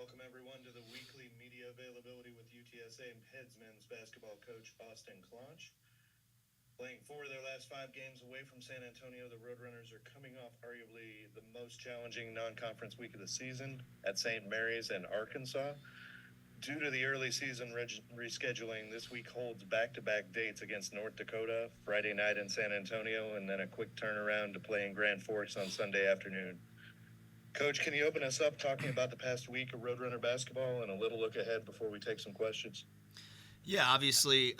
Welcome, everyone, to the weekly media availability with UTSA heads men's basketball coach Austin Claunch. Playing 4 of their last 5 games away from San Antonio, the Roadrunners are coming off arguably the most challenging non-conference week of the season at St. Mary's and Arkansas. Due to the early season rescheduling, this week holds back-to-back dates against North Dakota, Friday night in San Antonio, and then a quick turnaround to play in Grand Forks on Sunday afternoon. Coach, can you open us up talking about the past week of Roadrunner basketball and a little look ahead before we take some questions? Yeah, obviously,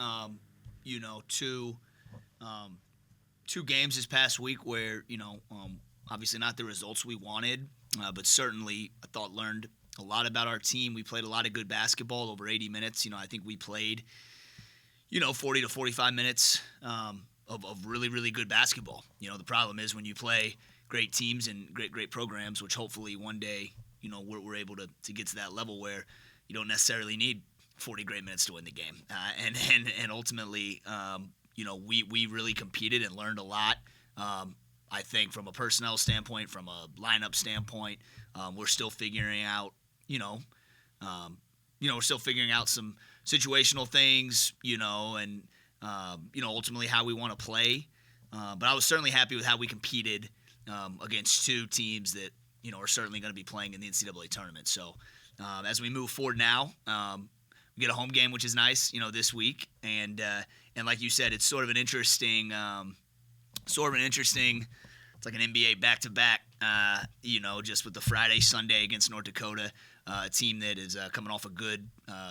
two games this past week where, obviously not the results we wanted, but certainly I thought learned a lot about our team. We played a lot of good basketball, over 80 minutes. I think we played, 40 to 45 minutes of really, really good basketball. The problem is when you play great teams and great programs, which hopefully one day, we're able to get to that level where you don't necessarily need 40 great minutes to win the game. And ultimately, we really competed and learned a lot. I think from a personnel standpoint, from a lineup standpoint, we're still figuring out, we're still figuring out some situational things, and ultimately how we want to play. But I was certainly happy with how we competed against two teams that, are certainly going to be playing in the NCAA tournament. So as we move forward now, we get a home game, which is nice, this week. And like you said, it's sort of an interesting, it's like an NBA back-to-back, just with the Friday, Sunday against North Dakota, a team that is coming off a good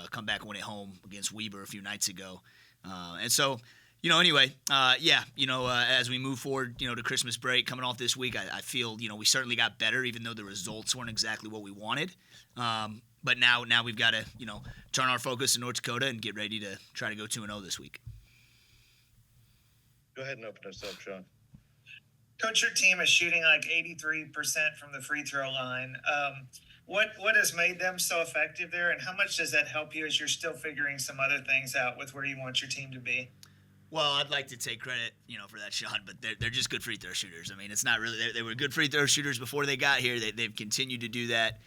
comeback win at home against Weber a few nights ago. And so, as we move forward, to Christmas break coming off this week, I feel, we certainly got better, even though the results weren't exactly what we wanted. But now we've got to, turn our focus to North Dakota and get ready to try to go 2-0 this week. Go ahead and open us up, Sean. Coach, your team is shooting like 83% from the free throw line. What has made them so effective there, and how much does that help you as you're still figuring some other things out with where you want your team to be? Well, I'd like to take credit, for that, Sean, but they're just good free throw shooters. I mean, it's not really – they were good free throw shooters before they got here. They've continued to do that.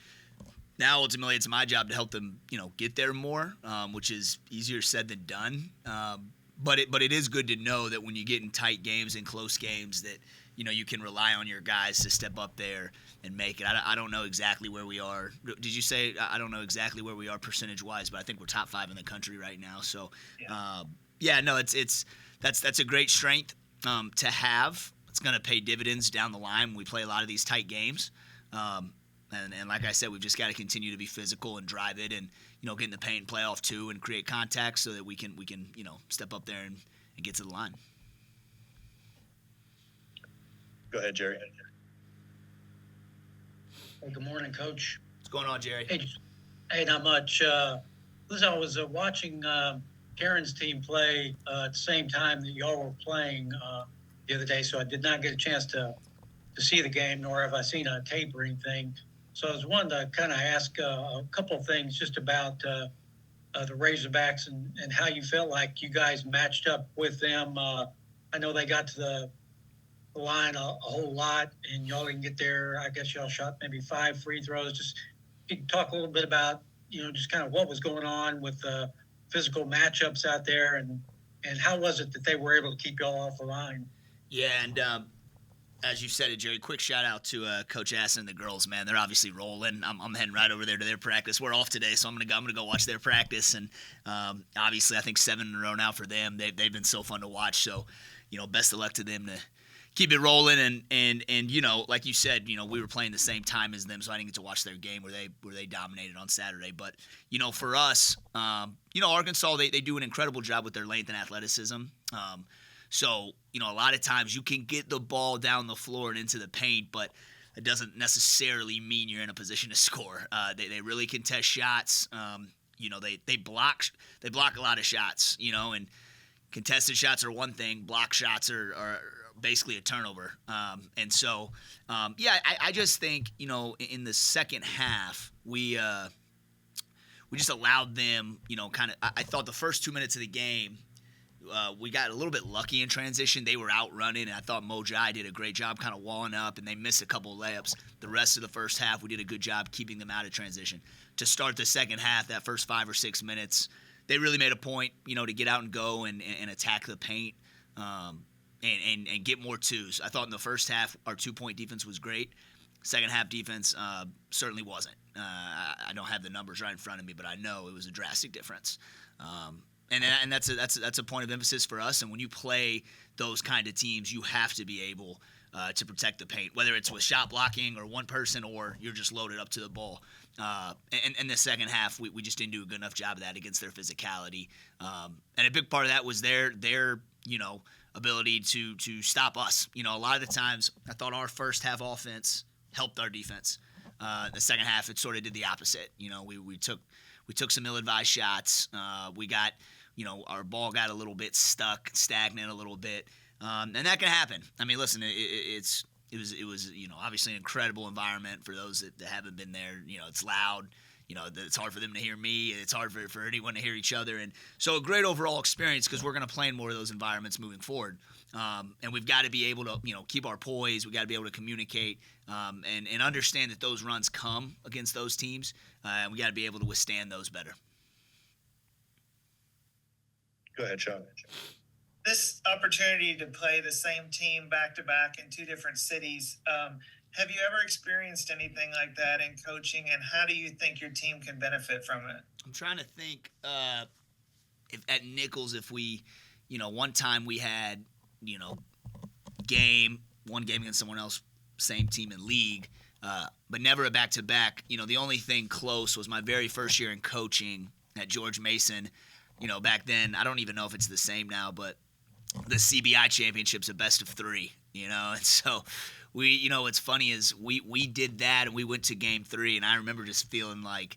Now, ultimately, it's my job to help them, get there more, which is easier said than done. But it is good to know that when you get in tight games and close games that, you can rely on your guys to step up there and make it. I don't know exactly where we are. Did you say – I don't know exactly where we are percentage-wise, but I think we're top 5 in the country right now. So, that's a great strength to have. It's going to pay dividends down the line when we play a lot of these tight games. And like I said, we've just got to continue to be physical and drive it and, get in the paint and play off too and create contact so that we can step up there and get to the line. Go ahead, Jerry. Hey, good morning, Coach. What's going on, Jerry? Hey, not much. Listen, I was watching Karen's team play at the same time that y'all were playing the other day, so I did not get a chance to see the game, nor have I seen a tape or anything. So I was wanting to kind of ask a couple of things just about the Razorbacks and how you felt like you guys matched up with them. I know they got to the line a whole lot, and y'all didn't get there. I guess y'all shot maybe 5 free throws. Just you can talk a little bit about, just kind of what was going on with the physical matchups out there, and how was it that they were able to keep y'all off the line? Yeah, and as you said it, Jerry, quick shout-out to Coach Assen and the girls, man. They're obviously rolling. I'm heading right over there to their practice. We're off today, so I'm gonna go watch their practice. And obviously, I think 7 in a row now for them. They've been so fun to watch. So, best of luck to them to keep it rolling. And like you said, we were playing the same time as them, so I didn't get to watch their game where they dominated on Saturday. But, for us, Arkansas, they do an incredible job with their length and athleticism. So, a lot of times you can get the ball down the floor and into the paint, but it doesn't necessarily mean you're in a position to score. They really contest shots. They block a lot of shots, and contested shots are one thing. Block shots are basically a turnover. And so, I just think, in the second half, we just allowed them, I thought the first 2 minutes of the game, we got a little bit lucky in transition. They were out running, and I thought Mojai did a great job kind of walling up, and they missed a couple of layups. The rest of the first half, we did a good job keeping them out of transition. To start the second half, that first 5 or 6 minutes, they really made a point, to get out and go and attack the paint and get more twos. I thought in the first half, our 2-point defense was great. Second half defense certainly wasn't. I don't have the numbers right in front of me, but I know it was a drastic difference. And that's a point of emphasis for us. And when you play those kind of teams, you have to be able to protect the paint, whether it's with shot blocking or one person or you're just loaded up to the ball. And the second half, we just didn't do a good enough job of that against their physicality. And a big part of that was their ability to stop us. A lot of the times, I thought our first half offense helped our defense. The second half, it sort of did the opposite. We took some ill-advised shots. We got, our ball got a little bit stuck, stagnant a little bit, and that can happen. I mean, listen, it was obviously an incredible environment for those that haven't been there. It's loud. It's hard for them to hear me. It's hard for anyone to hear each other, and so a great overall experience because we're going to play in more of those environments moving forward. And we've got to be able to, keep our poise. We got to be able to communicate and understand that those runs come against those teams, and we got to be able to withstand those better. Go ahead, Sean. This opportunity to play the same team back to back in 2 different cities. Have you ever experienced anything like that in coaching, and how do you think your team can benefit from it? I'm trying to think if at Nichols, if we, one time we had, one game against someone else, same team in league, but never a back-to-back. The only thing close was my very first year in coaching at George Mason. Back then, I don't even know if it's the same now, but the CBI championship's a best of 3, and so we, what's funny is we did that and we went to game 3, and I remember just feeling like,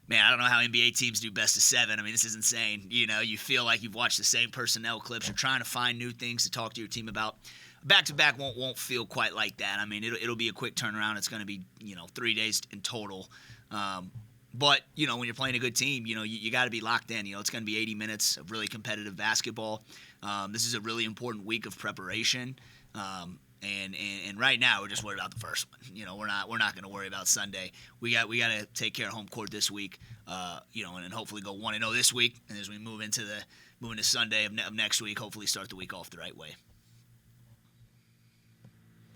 man, I don't know how NBA teams do best of 7. I mean, this is insane. You feel like you've watched the same personnel clips. You're trying to find new things to talk to your team about. Back-to-back won't feel quite like that. I mean, it'll be a quick turnaround. It's going to be, 3 days in total. But, when you're playing a good team, you got to be locked in. It's going to be 80 minutes of really competitive basketball. This is a really important week of preparation. And right now we're just worried about the first one. We're not going to worry about Sunday. We got to take care of home court this week. And hopefully go 1-0 this week. And as we move into Sunday of next week, hopefully start the week off the right way.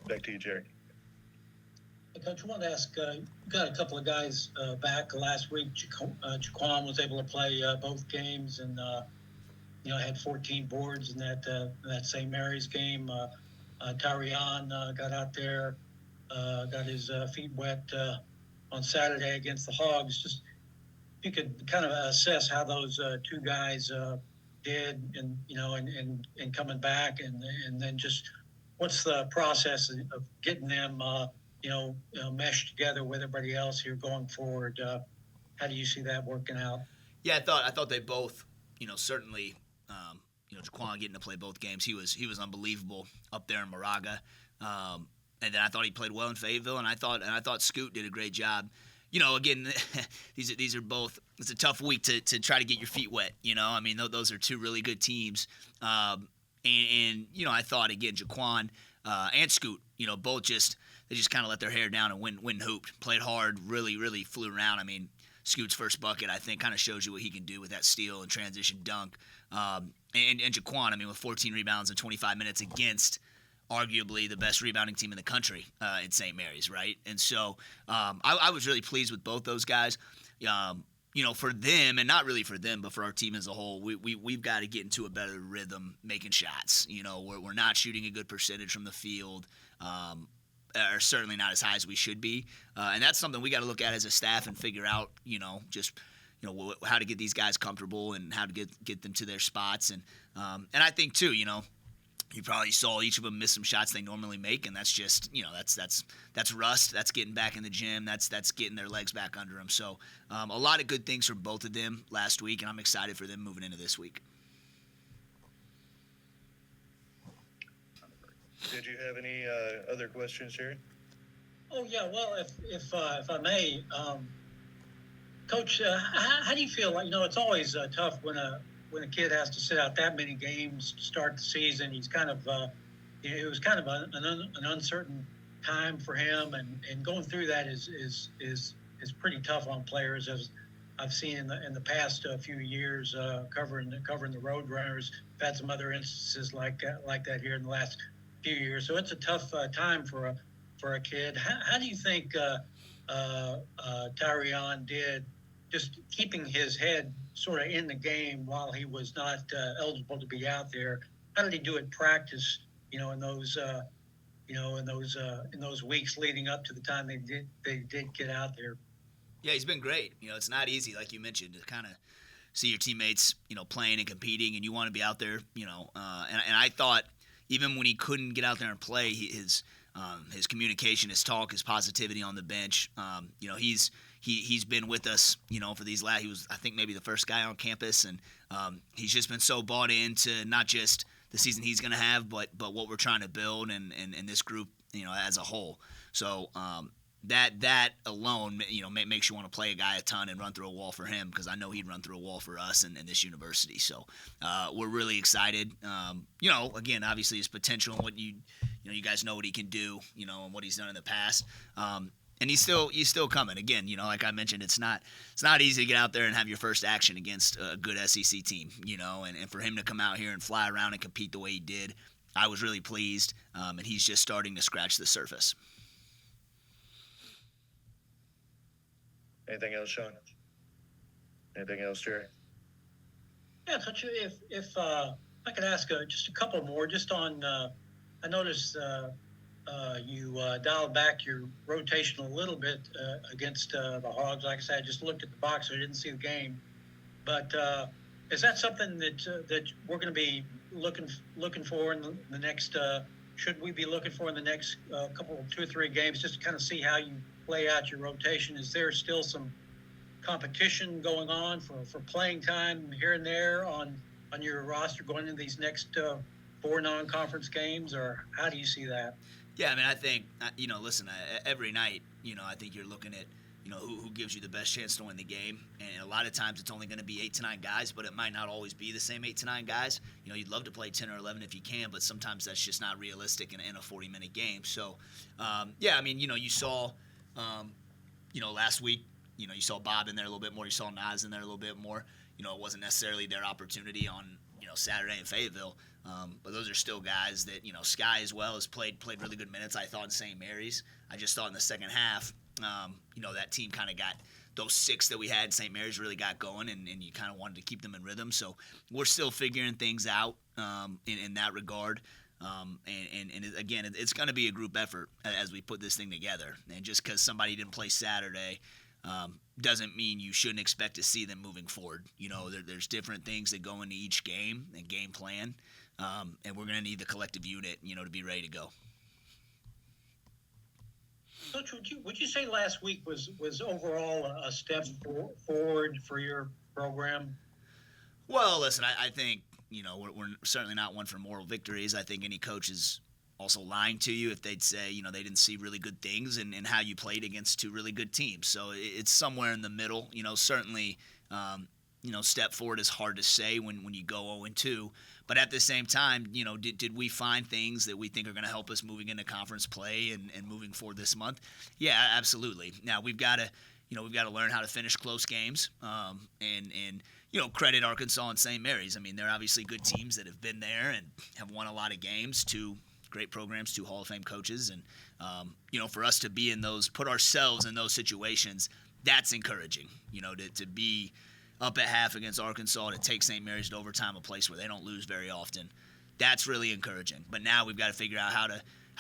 Back to you, Jerry. Coach, I wanted to ask, you got a couple of guys back last week. Jaquan was able to play both games and, had 14 boards in that St. Mary's game. Tarion got out there, got his feet wet on Saturday against the Hogs. Just if you could kind of assess how those 2 guys did and coming back and then just what's the process of getting them meshed together with everybody else here going forward? How do you see that working out? Yeah, I thought they both, certainly, Jaquan getting to play both games, he was unbelievable up there in Moraga. And then I thought he played well in Fayetteville, and I thought Scoot did a great job. Again, these are both. It's a tough week to try to get your feet wet. I mean, those are 2 really good teams. And I thought again, Jaquan and Scoot, both they just kind of let their hair down and win hooped, played hard, really, really flew around. I mean, Scoot's first bucket, I think, kind of shows you what he can do with that steal and transition dunk. And Jaquan, I mean, with 14 rebounds in 25 minutes against arguably the best rebounding team in the country in St. Mary's, right? And so I was really pleased with both those guys. For them, and not really for them, but for our team as a whole, we've got to get into a better rhythm making shots. We're not shooting a good percentage from the field, or certainly not as high as we should be. And that's something we got to look at as a staff and figure out, how to get these guys comfortable and how to get them to their spots. And I think too, you probably saw each of them miss some shots they normally make, and that's just, that's rust. That's getting back in the gym. That's getting their legs back under them. So a lot of good things for both of them last week, and I'm excited for them moving into this week. Did you have any other questions, Jerry? Oh yeah, well, if I may, Coach, how do you feel? It's always tough when when a kid has to sit out that many games to start the season, he's kind of it was kind of an uncertain time for him, and going through that is pretty tough on players, as I've seen in the past few years covering the Roadrunners. I've had some other instances like that here in the last few years. So it's a tough time for a kid. How do you think Tyrion did, just keeping his head sort of in the game while he was not eligible to be out there? How did he do at practice? In those weeks leading up to the time they did get out there. Yeah, he's been great. It's not easy, like you mentioned, to kind of see your teammates, playing and competing, and you want to be out there, and I thought even when he couldn't get out there and play, his communication, his talk, his positivity on the bench, he's been with us, for these last. He was, I think, maybe the first guy on campus, and he's just been so bought into not just the season he's going to have, but what we're trying to build and this group, as a whole. So that alone, makes you want to play a guy a ton and run through a wall for him, because I know he'd run through a wall for us and this university. So we're really excited. Again, obviously his potential and what you guys know what he can do, and what he's done in the past. And he's still coming. Again, like I mentioned, it's not easy to get out there and have your first action against a good SEC team, and for him to come out here and fly around and compete the way he did, I was really pleased. And he's just starting to scratch the surface. Anything else, Sean? Anything else, Jerry? Yeah, touch if I could ask just a couple more, just on. I noticed you dialed back your rotation a little bit against the Hogs. Like I said, I just looked at the box, so I didn't see the game. But is that something that we're going to be looking for in the next? Should we be looking for in the next couple, 2 or 3 games, just to kind of see how you play out your rotation? Is there still some competition going on for playing time here and there on your roster going into these next 4 non-conference games, or how do you see that? Yeah, I mean, I think, listen, every night, I think you're looking at, who gives you the best chance to win the game. And a lot of times it's only going to be 8 to 9 guys, but it might not always be the same 8 to 9 guys. You'd love to play 10 or 11 if you can, but sometimes that's just not realistic in a 40-minute game. So, yeah, I mean, you saw, last week, you saw Bob in there a little bit more. You saw Nas in there a little bit more. It wasn't necessarily their opportunity on, Saturday in Fayetteville. But those are still guys that, Sky as well has played really good minutes, I thought, in St. Mary's. I just thought in the second half, that team kind of got those 6 that we had in St. Mary's really got going, and you kind of wanted to keep them in rhythm. So we're still figuring things out in that regard. Again, it's going to be a group effort as we put this thing together. And just because somebody didn't play Saturday doesn't mean you shouldn't expect to see them moving forward. There's different things that go into each game and game plan. And we're going to need the collective unit, to be ready to go. Coach, would you say last week was overall a step forward for your program? Well, listen, I think, we're certainly not one for moral victories. I think any coach is also lying to you if they'd say, they didn't see really good things in how you played against 2 really good teams. So it's somewhere in the middle. Certainly, step forward is hard to say when you go 0-2. But at the same time, did we find things that we think are going to help us moving into conference play and moving forward this month? Yeah, absolutely. Now we've got to learn how to finish close games and credit Arkansas and St. Mary's. I mean, they're obviously good teams that have been there and have won a lot of games. 2 great programs, 2 Hall of Fame coaches, and for us to be put ourselves in those situations, that's encouraging. To be up at half against Arkansas, to take St. Mary's to overtime, a place where they don't lose very often. That's really encouraging. But now we've got to figure out how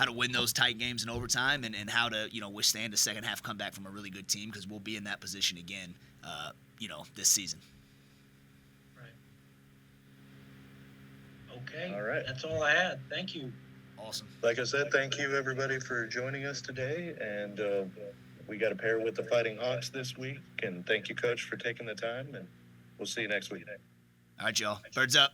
to win those tight games in overtime and how to withstand a second half comeback from a really good team, because we'll be in that position again this season. Right. Okay. All right. That's all I had. Thank you. Awesome. Like I said, thank you everybody for joining us today, and we got a pair with the Fighting Hawks this week, and thank you, Coach, for taking the time, and we'll see you next week. All right, y'all. Birds up.